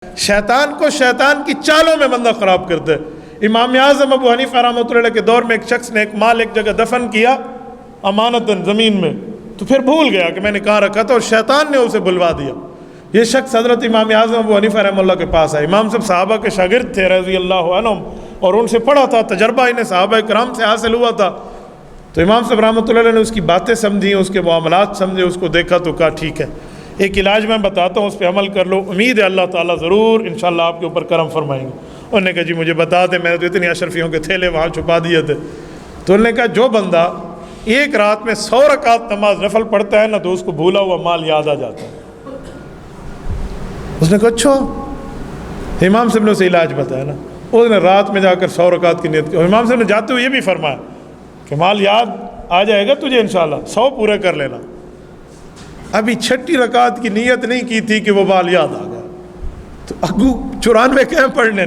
شیطان کو شیطان کی چالوں میں بندہ خراب کرتا ہے۔ امام اعظم ابو حنیفہ رحمۃ اللہ علیہ کے دور میں ایک شخص نے ایک مال ایک جگہ دفن کیا امانتاً زمین میں، تو پھر بھول گیا کہ میں نے کہاں رکھا تھا، اور شیطان نے اسے بلوا دیا۔ یہ شخص حضرت امام اعظم ابو حنیفہ رحمۃ اللہ کے پاس آئے۔ امام صاحب صحابہ کے شاگرد تھے رضی اللہ عنہم، اور ان سے پڑھا تھا، تجربہ انہیں صحابہ کرام سے حاصل ہوا تھا۔ تو امام صاحب رحمۃ اللہ علیہ نے اس کی باتیں سمجھی، اس کے معاملات سمجھے، اس کو دیکھا تو کہا ٹھیک ہے، ایک علاج میں بتاتا ہوں، اس پہ عمل کر لو، امید ہے اللہ تعالیٰ ضرور انشاءاللہ آپ کے اوپر کرم فرمائیں گے۔ انہوں نے کہا جی مجھے بتا دیں، میں نے تو اتنی اشرفیوں کے تھیلے وہاں چھپا دیے تھے۔ تو انہوں نے کہا جو بندہ ایک رات میں 100 رکعت نماز نفل پڑھتا ہے نا، تو اس کو بھولا ہوا مال یاد آ جاتا ہے۔ اس نے کہا اچھا، امام صاحب نے اسے علاج بتایا نا، اس نے رات میں جا کر 100 رکعت کی نیت کی، اور امام صاحب نے جاتے ہوئے یہ بھی فرمایا کہ مال یاد آ جائے گا تجھے انشاءاللہ، 100 پورے کر لینا۔ ابھی 6 رکعت کی نیت نہیں کی تھی کہ وہ مال یاد آ گیا، تو اگو 94 کہیں پڑھنے،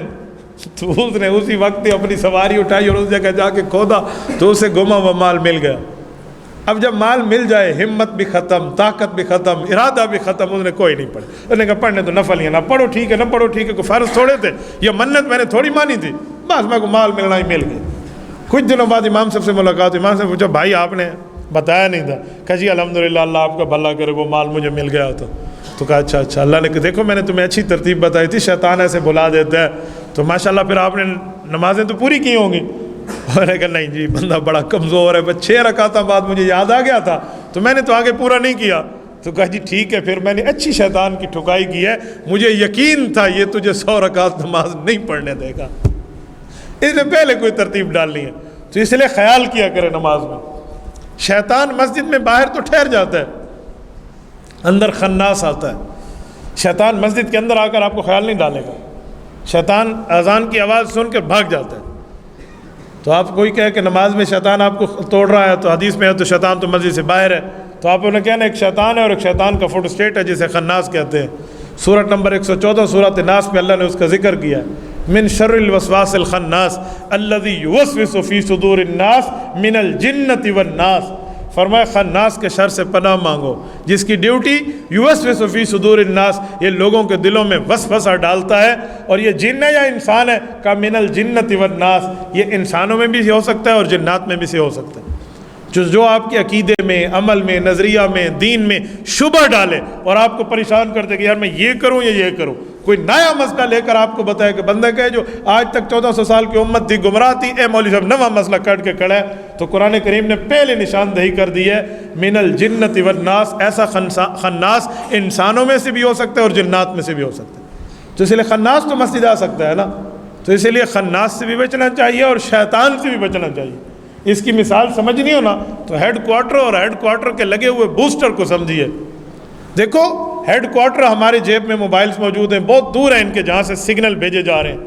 تو اس نے اسی وقت اپنی سواری اٹھائی اور اس جگہ جا کے کھودا تو اسے گما ہوا مال مل گیا۔ اب جب مال مل جائے، ہمت بھی ختم، طاقت بھی ختم، ارادہ بھی ختم، اس نے کوئی نہیں پڑھا۔ اس نے کہا پڑھنے تو نفل ہی ہے، نہ پڑھو ٹھیک ہے، نہ پڑھو ٹھیک ہے، کوئی فرض تھوڑے تھے، یہ منت میں نے تھوڑی مانی تھی، بس میں کو مال ملنا ہی مل گیا۔ کچھ دنوں بعد امام صاحب سے ملاقات، امام سے پوچھا بھائی آپ نے بتایا نہیں تھا؟ کہا جی الحمدللہ اللہ آپ کا بھلا کرے، وہ مال مجھے مل گیا تھا۔ تو کہا اچھا اللہ نے دیکھو میں نے تمہیں اچھی ترتیب بتائی تھی، شیطان ایسے بلا دیتا ہے، تو ماشاءاللہ پھر آپ نے نمازیں تو پوری کی ہوں گی۔ اور نے کہا نہیں جی بندہ بڑا کمزور ہے، بس 6 رکعت بعد مجھے یاد آ گیا تھا، تو میں نے تو آگے پورا نہیں کیا۔ تو کہا جی ٹھیک ہے، پھر میں نے اچھی شیطان کی ٹھکائی کی ہے، مجھے یقین تھا یہ تجھے 100 رکعت نماز نہیں پڑھنے دے گا، اس نے پہلے کوئی ترتیب ڈالنی ہے۔ تو اس لیے خیال کیا کرے نماز میں۔ شیطان مسجد میں باہر تو ٹھہر جاتا ہے، اندر خناس آتا ہے۔ شیطان مسجد کے اندر آ کر آپ کو خیال نہیں ڈالے گا، شیطان اذان کی آواز سن کر بھاگ جاتا ہے۔ تو آپ کوئی کہے کہ نماز میں شیطان آپ کو توڑ رہا ہے، تو حدیث میں ہے تو شیطان تو مسجد سے باہر ہے، تو آپ انہیں کہنا ایک شیطان ہے اور ایک شیطان کا فوٹو اسٹیٹ ہے جسے خناس کہتے ہیں۔ سورۃ نمبر 114 سورۃ ناس میں اللہ نے اس کا ذکر کیا ہے، من شر الوسواس الخناس الذی یوسوس فی صدور الناس من الجنۃ والناس۔ فرمایا خناس کے شر سے پناہ مانگو، جس کی ڈیوٹی یوسوس فی صدور الناس، یہ لوگوں کے دلوں میں وسوسہ ڈالتا ہے، اور یہ جن ہے یا انسان ہے؟ کا من الجنۃ والناس، یہ انسانوں میں بھی ہو سکتا ہے اور جنات میں بھی سے ہو سکتا ہے۔ جو آپ کے عقیدے میں، عمل میں، نظریہ میں، دین میں شبہ ڈالے اور آپ کو پریشان کر دے کہ یار میں یہ کروں یا یہ کروں، کوئی نیا مسئلہ لے کر آپ کو بتائے کہ بندہ کہے جو آج تک 1400 سال کی امت تھی گمراہ تھی، اے مولوی صاحب نواں مسئلہ کٹ کے کھڑا ہے، تو قرآن کریم نے پہلے نشاندہی کر دی ہے من الجنۃ والناس، ایسا خناس انسانوں میں سے بھی ہو سکتا ہے اور جنات میں سے بھی ہو سکتا ہے۔ تو اس لیے خناس تو مسجد آ سکتا ہے نا، تو اسی لیے خناس سے بھی بچنا چاہیے اور شیطان سے بھی بچنا چاہیے۔ اس کی مثال سمجھنی ہو نا تو ہیڈ کوارٹر اور ہیڈ کوارٹر کے لگے ہوئے بوسٹر کو سمجھیے۔ دیکھو ہیڈ کوارٹر ہمارے جیب میں موبائلز موجود ہیں، بہت دور ہیں ان کے جہاں سے سگنل بھیجے جا رہے ہیں،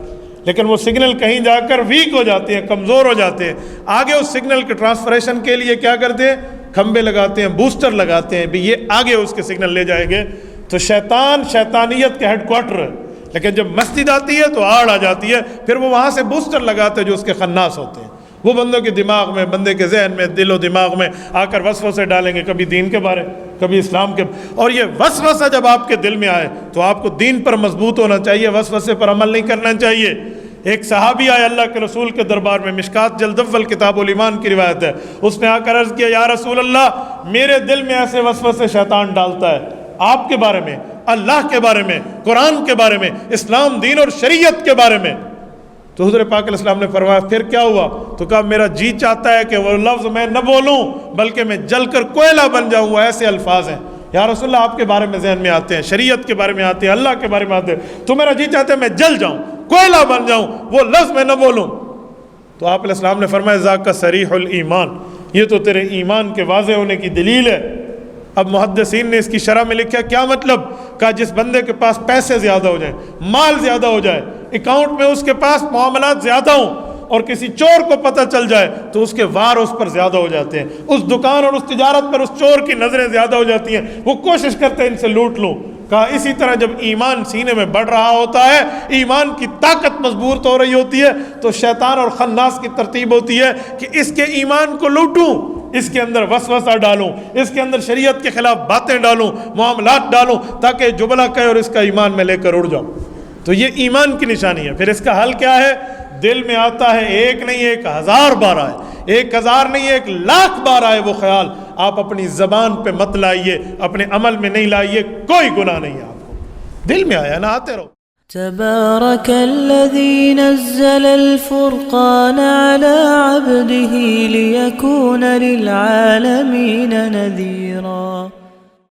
لیکن وہ سگنل کہیں جا کر ویک ہو جاتے ہیں، کمزور ہو جاتے ہیں۔ آگے اس سگنل کے ٹرانسفریشن کے لیے کیا کرتے ہیں؟ کھمبے لگاتے ہیں، بوسٹر لگاتے ہیں، بھی یہ آگے اس کے سگنل لے جائیں گے۔ تو شیطان شیطانیت کے ہیڈ کوارٹر ہے، لیکن جب مسجد آتی ہے تو آڑ آ جاتی ہے، پھر وہ وہاں سے بوسٹر لگاتے ہیں جو اس کے خناس ہوتے ہیں، وہ بندوں کے دماغ میں، بندے کے ذہن میں، دل و دماغ میں آ کر وسوسے ڈالیں گے، کبھی دین کے بارے، کبھی اسلام کے۔ اور یہ وسوسہ جب آپ کے دل میں آئے تو آپ کو دین پر مضبوط ہونا چاہیے، وسوسے پر عمل نہیں کرنا چاہیے۔ ایک صحابی آئے اللہ کے رسول کے دربار میں، مشکات جلد اول کتاب الایمان کی روایت ہے، اس نے آ کر عرض کیا یا رسول اللہ میرے دل میں ایسے وسوسے شیطان ڈالتا ہے آپ کے بارے میں، اللہ کے بارے میں، قرآن کے بارے میں، اسلام دین اور شریعت کے بارے میں۔ تو حضور پاک علیہ السلام نے فرمایا پھر کیا ہوا؟ تو کہا میرا جی چاہتا ہے کہ وہ لفظ میں نہ بولوں بلکہ میں جل کر کوئلہ بن جاؤں، وہ ایسے الفاظ ہیں یا رسول اللہ آپ کے بارے میں ذہن میں آتے ہیں، شریعت کے بارے میں آتے ہیں، اللہ کے بارے میں آتے ہیں، تو میرا جی چاہتا ہے میں جل جاؤں، کوئلہ بن جاؤں، وہ لفظ میں نہ بولوں۔ تو آپ علیہ السلام نے فرمایا ذاک صریح الایمان، یہ تو تیرے ایمان کے واضح ہونے کی دلیل ہے۔ اب محدثین نے اس کی شرح میں لکھا کیا مطلب؟ کہا جس بندے کے پاس پیسے زیادہ ہو جائیں، مال زیادہ ہو جائے، اکاؤنٹ میں اس کے پاس معاملات زیادہ ہوں، اور کسی چور کو پتہ چل جائے تو اس کے وار اس پر زیادہ ہو جاتے ہیں، اس دکان اور اس تجارت پر اس چور کی نظریں زیادہ ہو جاتی ہیں، وہ کوشش کرتے ہیں ان سے لوٹ لوں۔ کہا اسی طرح جب ایمان سینے میں بڑھ رہا ہوتا ہے، ایمان کی طاقت مضبوط ہو رہی ہوتی ہے، تو شیطان اور خناس کی ترتیب ہوتی ہے کہ اس کے ایمان کو لوٹوں، اس کے اندر وسوسہ ڈالوں، اس کے اندر شریعت کے خلاف باتیں ڈالوں، معاملات ڈالوں، تاکہ جبلا کہے اور اس کا ایمان میں لے کر اڑ جاؤں۔ تو یہ ایمان کی نشانی ہے. پھر اس کا حل کیا ہے؟ دل میں آتا ہے، ایک نہیں 1000 بار آئے، 1000 نہیں 1,00,000 بار آئے وہ خیال، آپ اپنی زبان پہ مت لائیے، اپنے عمل میں نہیں لائیے، کوئی گناہ نہیں ہے آپ کو. دل میں آیا نا، آتے رہو. تبارك الذي نزل الفرقان على عبده ليكون للعالمين نذيرا.